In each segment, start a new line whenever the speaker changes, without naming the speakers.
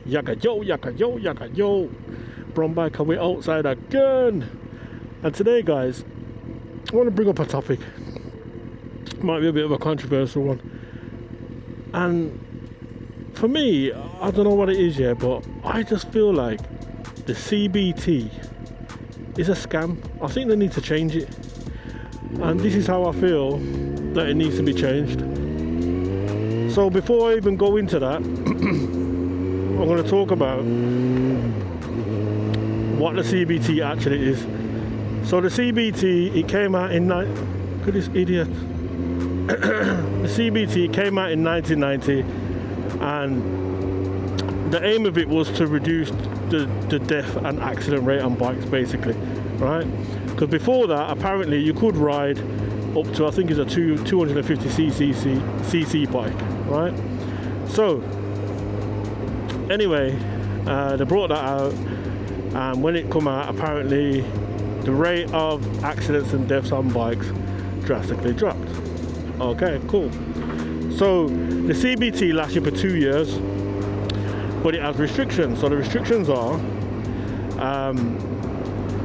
Yaga yo, yaga yo, yaga yo. Brown bike, we're outside again. And today, guys, I want to bring up a topic. Might be a bit of a controversial one. And for me, I don't know what it is yet, but I just feel like the CBT is a scam. I think they need to change it. And this is how I feel that it needs to be changed. So before I even go into that, I'm going to talk about what the CBT actually is. So the CBT, it came out in look at this idiot. The CBT came out in 1990, and the aim of it was to reduce the death and accident rate on bikes, basically, right? Because before that, apparently you could ride up to, I think it's a 250cc bike, right? So anyway, they brought that out, and when it come out, apparently the rate of accidents and deaths on bikes drastically dropped. Okay, cool. So the CBT lasts you for 2 years, but it has restrictions. So the restrictions are,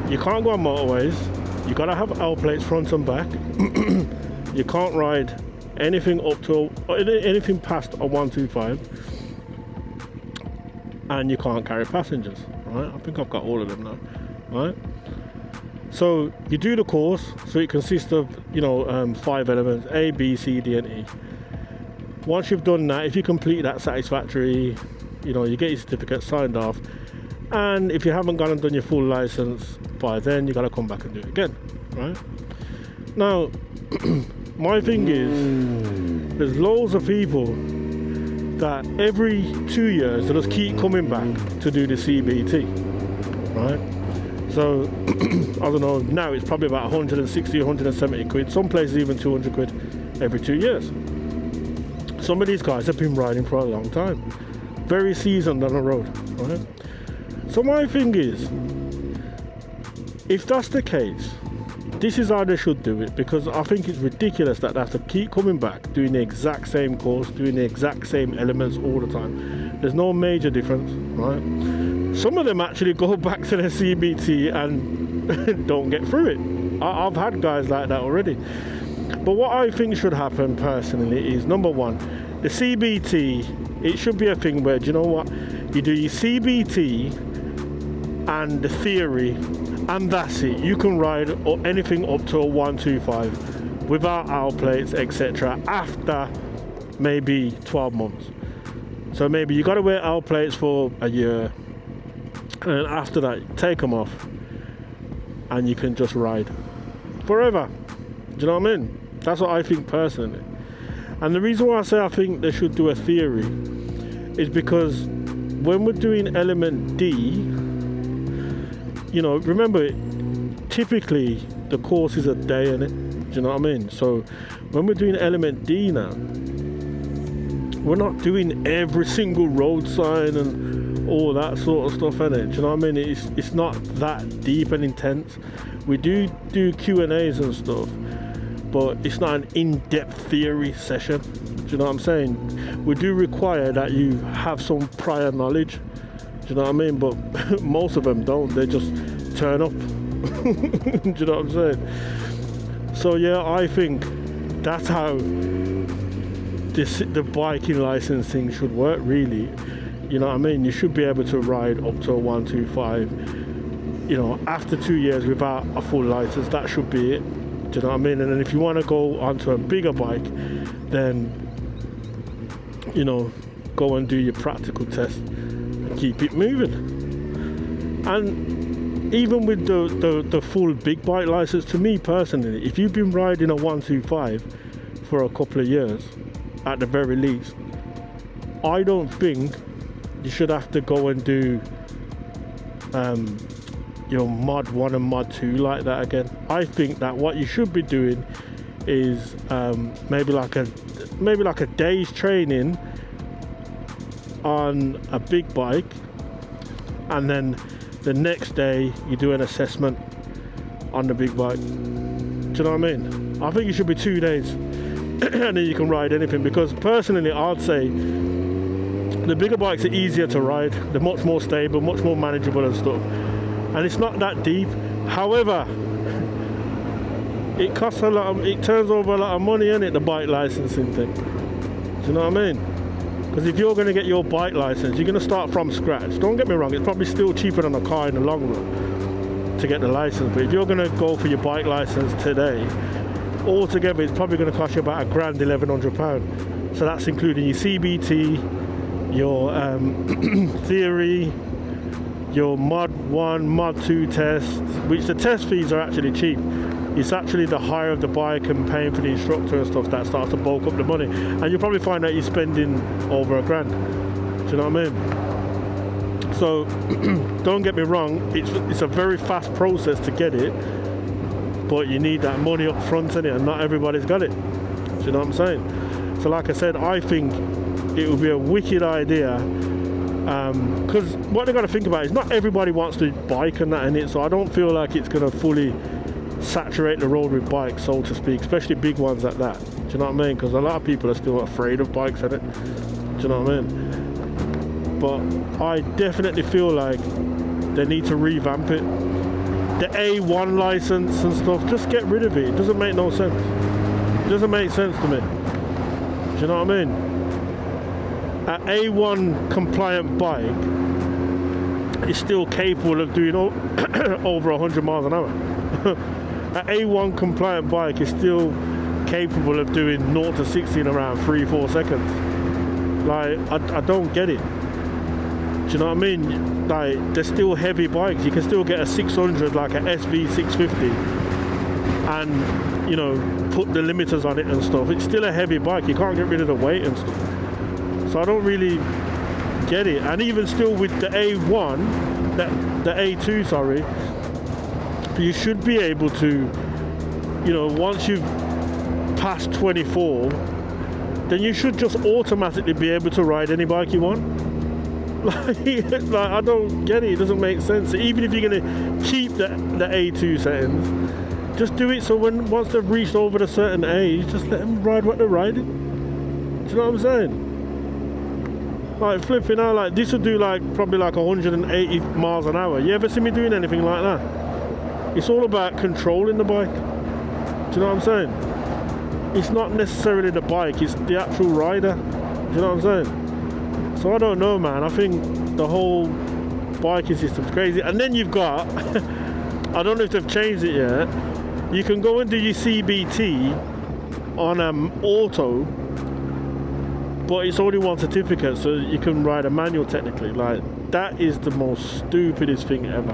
you can't go on motorways, you gotta have L plates front and back, you can't ride anything up to, anything past a 125, and you can't carry passengers, right? I think I've got all of them now, right? So you do the course, so it consists of, 5 elements, A, B, C, D, and E. Once you've done that, if you complete that satisfactory, you get your certificate signed off, and if you haven't gone and done your full license by then, you got to come back and do it again, right? Now, my thing is, there's loads of people that every 2 years they just keep coming back to do the CBT, right? So I don't know, now it's probably about 160, 170 quid, some places even 200 quid every 2 years. Some of these guys have been riding for a long time, very seasoned on the road, right? So my thing is, if that's the case, this is how they should do it, because I think it's ridiculous that they have to keep coming back, doing the exact same course, doing the exact same elements all the time. There's no major difference, right? Some of them actually go back to their CBT and don't get through it. I've had guys like that already. But what I think should happen personally is, number one, the CBT, it should be a thing where, do you know what? You do your CBT and the theory, and that's it. You can ride anything up to a 125 without L plates, etc. after maybe 12 months. So maybe you got to wear L plates for a year, and after that, take them off, and you can just ride forever. Do you know what I mean? That's what I think personally. And the reason why I say I think they should do a theory is because when we're doing element D, remember, typically the course is a day in it. Do you know what I mean? So when we're doing element D now, we're not doing every single road sign and all that sort of stuff in it. Do you know what I mean? It's not that deep and intense. We do Q&As and stuff, but it's not an in-depth theory session. Do you know what I'm saying? We do require that you have some prior knowledge. Do you know what I mean? But most of them don't. They just turn up. Do you know what I'm saying? So yeah, I think that's how the biking licensing should work, really. You know what I mean? You should be able to ride up to a 125, after 2 years without a full license. That should be it. Do you know what I mean? And then if you want to go onto a bigger bike, then go and do your practical test and keep it moving. And even with the full big bike license, to me personally, if you've been riding a 125 for a couple of years at the very least, I don't think you should have to go and do mod 1 and mod 2 like that again. I think that what you should be doing is maybe like a day's training on a big bike, and then the next day you do an assessment on the big bike. Do you know what I mean? I think it should be 2 days and then you can ride anything, because personally I'd say the the bigger bikes are easier to ride. They're much more stable, much more manageable and stuff. And it's not that deep. However, it costs a lot of, it turns over a lot of money, innit, the bike licensing thing. Do you know what I mean? Because if you're going to get your bike license, you're going to start from scratch. Don't get me wrong, it's probably still cheaper than a car in the long run to get the license. But if you're going to go for your bike license today, altogether it's probably going to cost you about £1,000, £1,100. So that's including your CBT, your theory, your mod 1, mod 2 tests, which the test fees are actually cheap. It's actually the hire of the bike and paying for the instructor and stuff that starts to bulk up the money. And you'll probably find that you're spending over £1,000. Do you know what I mean? So don't get me wrong, it's a very fast process to get it, but you need that money up front in it, and not everybody's got it. Do you know what I'm saying? So like I said, I think it would be a wicked idea, because what they've got to think about is not everybody wants to bike and that in it, so I don't feel like it's going to fully saturate the road with bikes, so to speak, especially big ones like that. Do you know what I mean? Because a lot of people are still afraid of bikes, in it. Do you know what I mean? But I definitely feel like they need to revamp it. The A1 license and stuff, just get rid of it. It doesn't make no sense. It doesn't make sense to me. Do you know what I mean? An A1 compliant bike is still capable of doing over 100 miles an hour. An A1 compliant bike is still capable of doing 0 to 60 in around 3-4 seconds. Like, I don't get it. Do you know what I mean? Like, they're still heavy bikes. You can still get a 600, like an SV650, and, you know, put the limiters on it and stuff. It's still a heavy bike. You can't get rid of the weight and stuff. So I don't really get it. And even still with the A1, the A2, sorry, you should be able to, you know, once you've passed 24, then you should just automatically be able to ride any bike you want. Like, I don't get it. It doesn't make sense. Even if you're going to keep the A2 settings, just do it so once they've reached over a certain age, just let them ride what they're riding. Do you know what I'm saying? Like, flipping out, like, this would do probably 180 miles an hour. You ever see me doing anything like that? It's all about controlling the bike. Do you know what I'm saying? It's not necessarily the bike, it's the actual rider. Do you know what I'm saying? So I don't know, man. I think the whole biking system's crazy. And then you've got, I don't know if they've changed it yet, you can go and do your CBT on auto, but it's only one certificate, so you can ride a manual technically. Like, that is the most stupidest thing ever.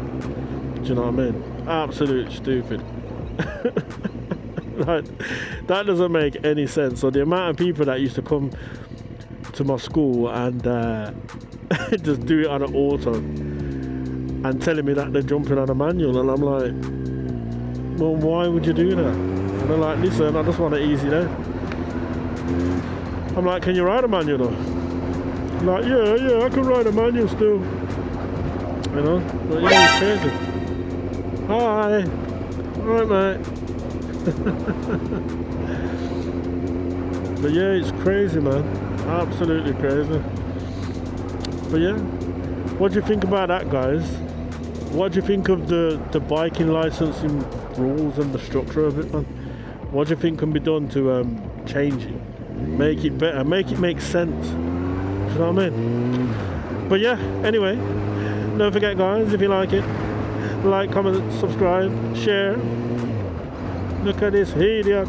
Do you know what I mean? Absolute stupid. Like, that doesn't make any sense. So the amount of people that used to come to my school and just do it on an auto and telling me that they're jumping on a manual, and I'm like, well, why would you do that? And they're like, listen, I just want it easy there. I'm like, can you ride a manual though? I'm like, yeah, I can ride a manual still. You know? But yeah, it's crazy. Hi. Alright, mate. But yeah, it's crazy, man. Absolutely crazy. But yeah, what do you think about that, guys? What do you think of the biking licensing rules and the structure of it, man? What do you think can be done to change it, make it better, make it make sense? Do you know what I mean? But yeah, anyway, don't forget, guys, if you like it, like, comment, subscribe, share. Look at this idiot.